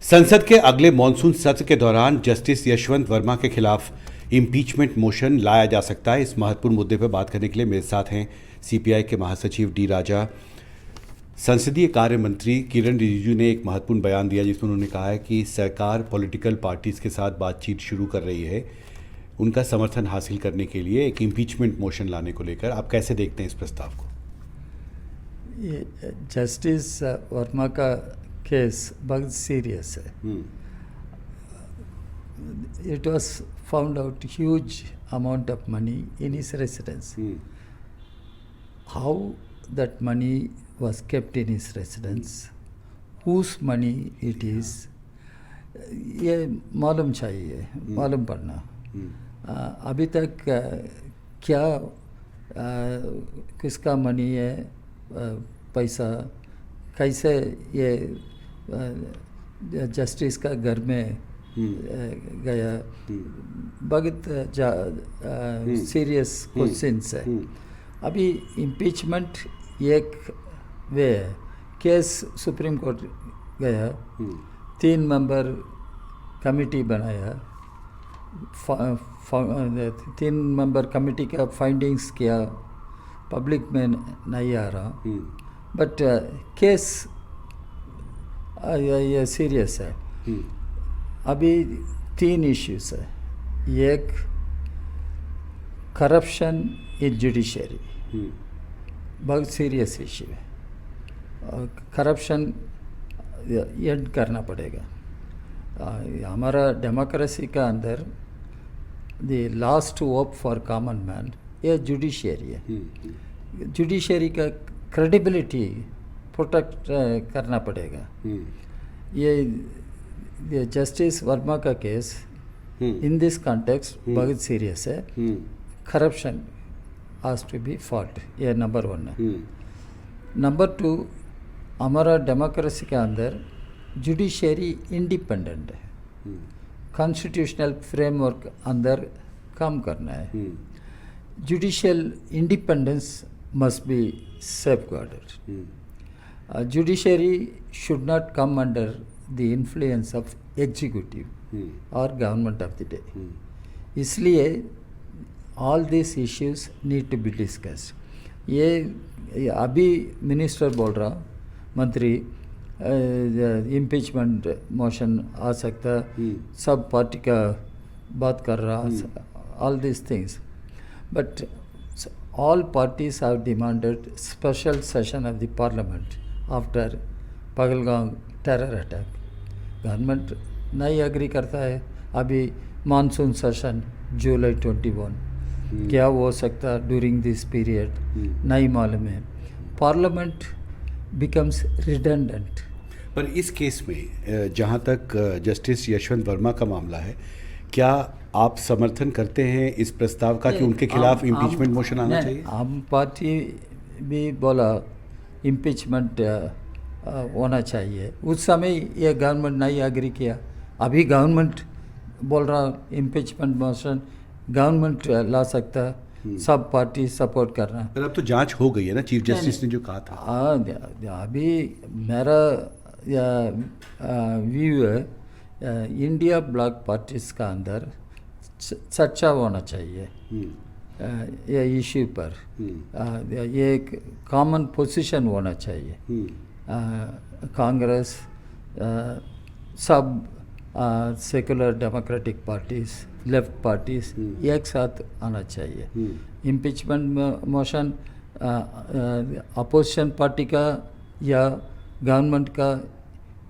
संसद के अगले मॉनसून सत्र के दौरान जस्टिस यशवंत वर्मा के खिलाफ इम्पीचमेंट मोशन लाया जा सकता है। इस महत्वपूर्ण मुद्दे पर बात करने के लिए मेरे साथ हैं सीपीआई के महासचिव डी राजा। संसदीय कार्य मंत्री किरण रिजिजू ने एक महत्वपूर्ण बयान दिया जिसमें उन्होंने कहा है कि सरकार पॉलिटिकल पार्टीज के साथ बातचीत शुरू कर रही है उनका समर्थन हासिल करने के लिए एक इम्पीचमेंट मोशन लाने को लेकर। आप कैसे देखते हैं इस प्रस्ताव को? ये जस्टिस वर्मा का केस बहुत सीरियस है। It was found out huge amount of money in his residence. How that money was kept in his residence, whose money it is, ये मालूम चाहिए, मालूम पड़ना। अभी तक क्या किसका मनी है, पैसा कैसे ये जस्टिस का घर में गया, बहुत सीरियस क्वेश्चंस है। अभी इम्पीचमेंट एक वे केस सुप्रीम कोर्ट गया, 3 मेंबर कमिटी बनाया, 3 मेंबर कमिटी का फाइंडिंग्स किया, पब्लिक में नहीं आ रहा, बट केस ये सीरियस है। अभी 3 इश्यूज है। एक करप्शन इन जुडिशरी, बहुत सीरियस इश्यू है। करप्शन एंड करना पड़ेगा। हमारा डेमोक्रेसी का अंदर the last hope for common man ये जुडिशरी है। जुडिशरी का क्रेडिबिलिटी प्रोटेक्ट करना पड़ेगा। ये जस्टिस वर्मा का केस इन दिस कॉन्टेक्स्ट बहुत सीरियस है। Corruption has to be fought, ये नंबर 1 है। नंबर 2, हमारा डेमोक्रेसी के अंदर जुडिशरी इंडिपेंडेंट है। कॉन्स्टिट्यूशनल फ्रेमवर्क अंदर काम करना है। Judicial independence must be safeguarded. Judiciary should not come under the influence of executive or government of the day. इसलिए all these issues need to be discussed. ये अभी मिनिस्टर बोल रहा, मंत्री इम्पीचमेंट मोशन आ सकता, सब पार्टी का बात कर रहा, all these things, but all parties have demanded special session of the parliament after Pahalgam terror attack. Government नहीं एग्री करता है। अभी मानसून सेशन जुलाई 21 क्या हो सकता ड्यूरिंग दिस पीरियड नहीं मालूम है। Parliament becomes redundant. पर इस केस में जहाँ तक जस्टिस यशवंत वर्मा का मामला है, क्या आप समर्थन करते हैं इस प्रस्ताव का कि उनके खिलाफ इम्पीचमेंट मोशन आना चाहिए? आम पार्टी भी बोला इम्पीचमेंट होना चाहिए। उस समय ये गवर्नमेंट नहीं एग्री किया। अभी गवर्नमेंट बोल रहा इम्पीचमेंट मोशन गवर्नमेंट ला सकता, सब पार्टी सपोर्ट कर रहा है। पर अब तो जांच हो गई है ना, चीफ जस्टिस ने जो कहा था। अभी मेरा व्यू है, इंडिया ब्लॉक पार्टीज का अंदर चर्चा होना चाहिए ये इश्यू पर। ये एक कॉमन पोजीशन होना चाहिए। कांग्रेस, सब secular democratic parties, left parties एक साथ आना चाहिए। इम्पीचमेंट मोशन अपोजिशन पार्टी का या गवर्नमेंट का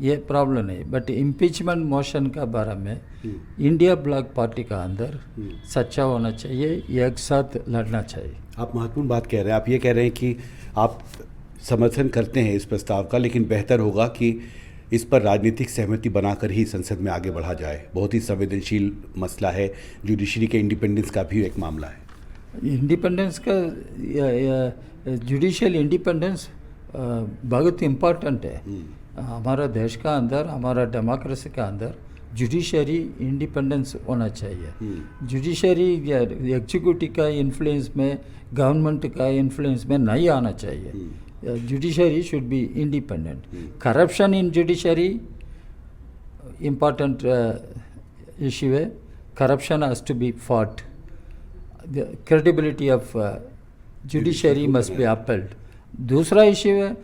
ये प्रॉब्लम नहीं, बट इम्पीचमेंट मोशन का बारे में इंडिया ब्लॉक पार्टी का अंदर सच्चा होना चाहिए, एक साथ लड़ना चाहिए। आप महत्वपूर्ण बात कह रहे हैं। आप ये कह रहे हैं कि आप समर्थन करते हैं इस प्रस्ताव का, लेकिन बेहतर होगा कि इस पर राजनीतिक सहमति बनाकर ही संसद में आगे बढ़ा जाए। बहुत ही संवेदनशील मसला है। जुडिशरी के इंडिपेंडेंस का भी एक मामला है। इंडिपेंडेंस का जुडिशियल इंडिपेंडेंस बहुत इम्पोर्टेंट है। हमारा देश का अंदर, हमारा डेमोक्रेसी का अंदर जुडिशरी इंडिपेंडेंस होना चाहिए। जुडिशरी एग्जीक्यूटिव का इन्फ्लुएंस में, गवर्नमेंट का इन्फ्लुएंस में नहीं आना चाहिए। judiciary should be independent. Corruption in judiciary important issue है, corruption has to be fought. The credibility of judiciary must be upheld. दूसरा इश्यू है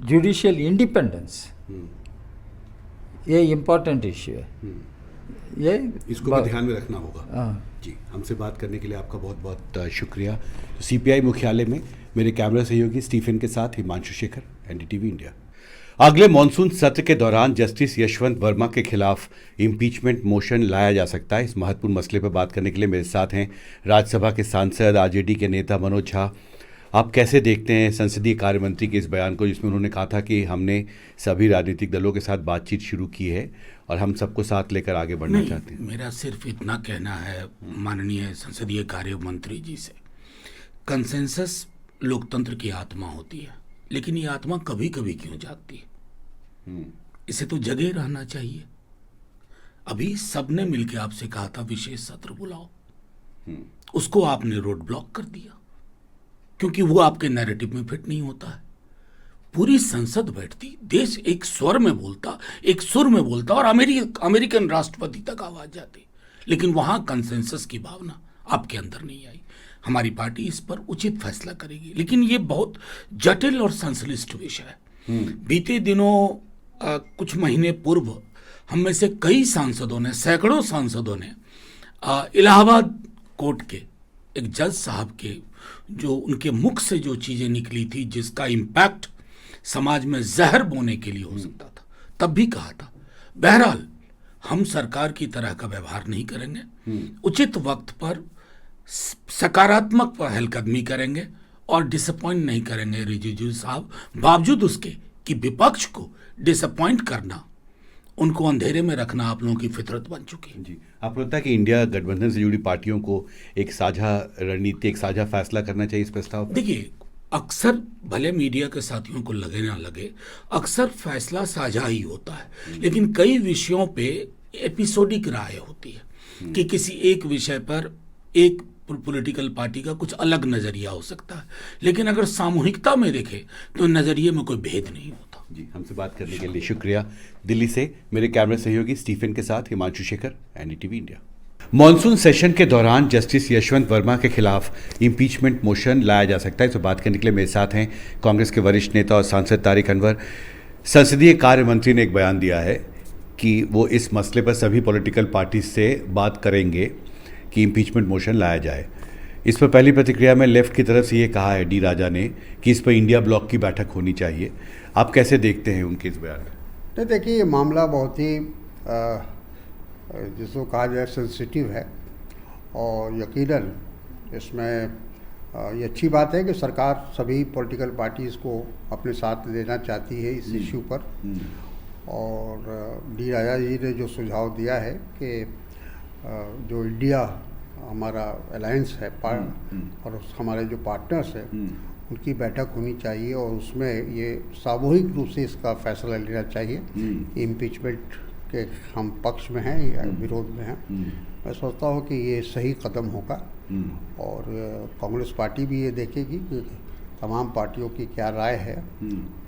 जुडिशियल इंडिपेंडेंस, ये इम्पोर्टेंट इश्यू है, ये इसको भी ध्यान में रखना होगा। जी, हमसे बात करने के लिए आपका बहुत बहुत शुक्रिया। सीपीआई मुख्यालय में मेरे कैमरा सहयोगी स्टीफन के साथ हिमांशु शेखर, एनडीटीवी इंडिया। अगले मॉनसून सत्र के दौरान जस्टिस यशवंत वर्मा के खिलाफ इम्पीचमेंट मोशन लाया जा सकता है। इस महत्वपूर्ण मसले पर बात करने के लिए मेरे साथ हैं राज्यसभा के सांसद, आरजेडी के नेता मनोज झा। आप कैसे देखते हैं संसदीय कार्य मंत्री के इस बयान को, जिसमें उन्होंने कहा था कि हमने सभी राजनीतिक दलों के साथ बातचीत शुरू की है और हम सबको साथ लेकर आगे बढ़ना चाहते हैं? मेरा सिर्फ इतना कहना है माननीय संसदीय कार्य मंत्री जी से, कंसेंसस लोकतंत्र की आत्मा होती है, लेकिन ये आत्मा कभी कभी क्यों जागती है? इसे तो जगे रहना चाहिए। अभी सबने मिलकर आपसे कहा था विशेष सत्र बुलाओ, उसको आपने रोड ब्लॉक कर दिया क्योंकि वो आपके नैरेटिव में फिट नहीं होता है। पूरी संसद बैठती, देश एक स्वर में बोलता, एक सुर में बोलता और अमेरिकन राष्ट्रपति तक आवाज जाती, लेकिन वहां कंसेंसस की भावना आपके अंदर नहीं आई। हमारी पार्टी इस पर उचित फैसला करेगी, लेकिन ये बहुत जटिल और संश्लिष्ट विषय है। बीते दिनों कुछ महीने पूर्व हम में से कई सांसदों ने, सैकड़ों सांसदों ने इलाहाबाद कोर्ट के एक जज साहब के जो उनके मुख से जो चीजें निकली थी, जिसका इम्पैक्ट समाज में जहर बोने के लिए हो सकता था, तब भी कहा था बहरहाल हम सरकार की तरह का व्यवहार नहीं करेंगे, उचित वक्त पर सकारात्मक पहलकदमी करेंगे और डिसअपॉइंट नहीं करेंगे रिजिजू साहब, बावजूद उसके कि विपक्ष को डिसअपॉइंट करना, उनको अंधेरे में रखना आप लोगों की फितरत बन चुकी है। जी, आपको लगता है कि इंडिया गठबंधन से जुड़ी पार्टियों को एक साझा रणनीति, एक साझा फैसला करना चाहिए इस प्रस्ताव पर? देखिए, अक्सर भले मीडिया के साथियों को लगे ना लगे, अक्सर फैसला साझा ही होता है, लेकिन कई विषयों पे एपिसोडिक राय होती है कि किसी एक विषय पर एक पॉलिटिकल पार्टी का कुछ अलग नजरिया हो सकता है, लेकिन अगर सामूहिकता में देखें तो नजरिए में कोई भेद नहीं होता। जी, हमसे बात करने के लिए शुक्रिया। दिल्ली से मेरे कैमरा सहयोगी स्टीफन के साथ Himanshu Shekhar, NDTV India. Monsoon session के दौरान जस्टिस यशवंत वर्मा के खिलाफ इम्पीचमेंट मोशन लाया जा सकता है। इस पर बात करने के लिए मेरे साथ हैं कांग्रेस के वरिष्ठ नेता और सांसद तारिक अनवर। संसदीय कार्य मंत्री ने एक बयान दिया है कि वो इस मसले पर सभी पॉलिटिकल पार्टी से बात करेंगे कि इम्पीचमेंट मोशन लाया जाए। इस पर पहली प्रतिक्रिया में लेफ्ट की तरफ से ये कहा है डी राजा ने कि इस पर इंडिया ब्लॉक की बैठक होनी चाहिए। आप कैसे देखते हैं उनके इस बयान में? नहीं, देखिए, ये मामला बहुत ही जिसको कहा जाए सेंसिटिव है और यकीनन इसमें ये अच्छी बात है कि सरकार सभी पॉलिटिकल पार्टीज़ को अपने साथ लेना चाहती है इस इश्यू पर। और डी राजा जी ने जो सुझाव दिया है कि जो इंडिया हमारा अलायंस है और हमारे जो पार्टनर्स हैं उनकी बैठक होनी चाहिए और उसमें ये सामूहिक रूप से इसका फैसला लेना चाहिए कि इम्पीचमेंट के हम पक्ष में हैं या विरोध में हैं। मैं सोचता हूँ कि ये सही कदम होगा और कांग्रेस पार्टी भी ये देखेगी कि तमाम पार्टियों की क्या राय है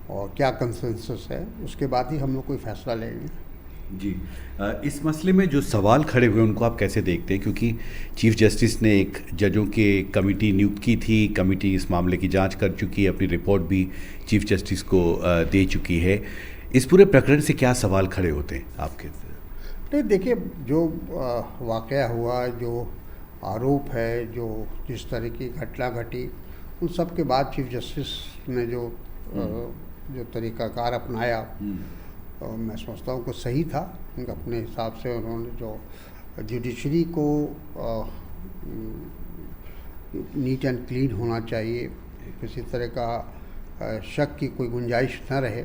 और क्या कंसेंसस है, उसके बाद ही हम लोग कोई फैसला लेंगे। जी, इस मसले में जो सवाल खड़े हुए उनको आप कैसे देखते हैं? क्योंकि चीफ जस्टिस ने एक जजों की कमेटी नियुक्त की थी, कमेटी इस मामले की जांच कर चुकी है, अपनी रिपोर्ट भी चीफ जस्टिस को दे चुकी है। इस पूरे प्रकरण से क्या सवाल खड़े होते हैं आपके? नहीं, देखिए, जो वाकया हुआ, जो आरोप है, जो जिस तरह की घटना घटी, उन सब के बाद चीफ जस्टिस ने जो तरीक़ाकार अपनाया, मैं समझता हूँ कि सही था। अपने हिसाब से उन्होंने जो जुडिशरी को नीट एंड क्लीन होना चाहिए, किसी तरह का शक की कोई गुंजाइश न रहे,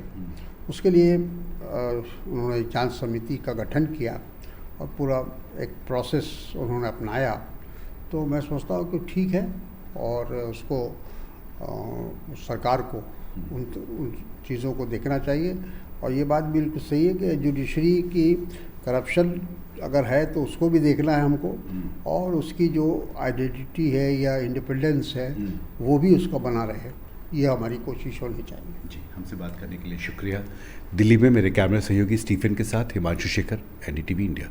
उसके लिए उन्होंने एक जांच समिति का गठन किया और पूरा एक प्रोसेस उन्होंने अपनाया। तो मैं समझता हूँ कि ठीक है और उसको सरकार को उन चीज़ों को देखना चाहिए। और ये बात बिल्कुल सही है कि जुडिशरी की करप्शन अगर है तो उसको भी देखना है हमको, और उसकी जो आइडेंटिटी है या इंडिपेंडेंस है वो भी उसका बना रहे। ये हमारी कोशिश होनी चाहिए। जी, हमसे बात करने के लिए शुक्रिया। दिल्ली में मेरे कैमरा सहयोगी स्टीफन के साथ हिमांशु शेखर, NDTV इंडिया।